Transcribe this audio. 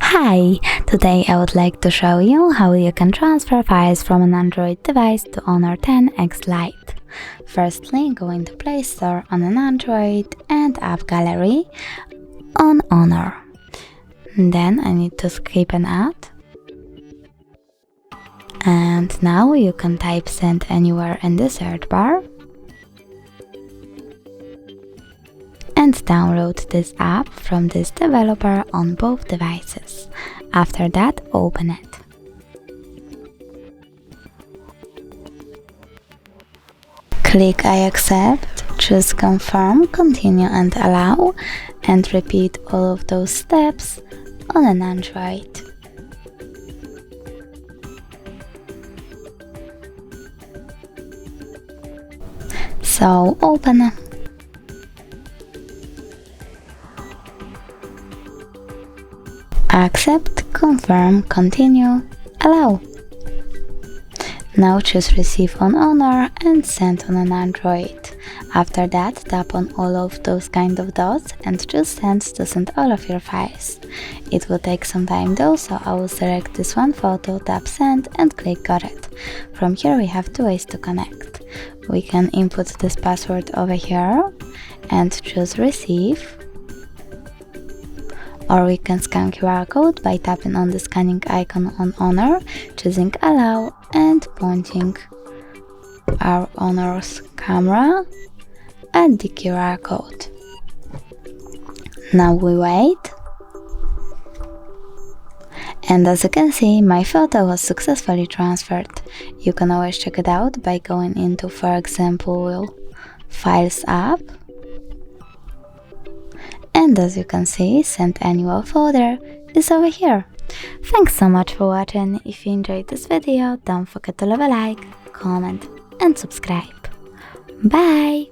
Hi! Today I would like to show you how you can transfer files from an Android device to Honor 10X Lite. Firstly, go into Play Store on an Android and App Gallery on Honor. Then I need to skip an ad. And now you can type Send Anywhere in the search bar and download this app from this developer on both devices. After that, open it. Click I accept, choose Confirm, Continue and Allow, and repeat all of those steps on an Android. So open. Accept, confirm, continue, allow. Now choose Receive on Honor and Send on an Android. After that, tap on all of those kind of dots and choose Send to send all of your files. It will take some time though, so I will select this one photo, tap Send and click Got it. From here we have two ways to connect. We can input this password over here and choose Receive. Or we can scan QR code by tapping on the scanning icon on Honor, choosing Allow and pointing our Honor's camera at the QR code. Now we wait. And as you can see, my photo was successfully transferred. You can always check it out by going into, for example, Files app. And as you can see, Send Annual folder is over here. Thanks so much for watching. If you enjoyed this video, don't forget to leave a like, comment and subscribe. Bye!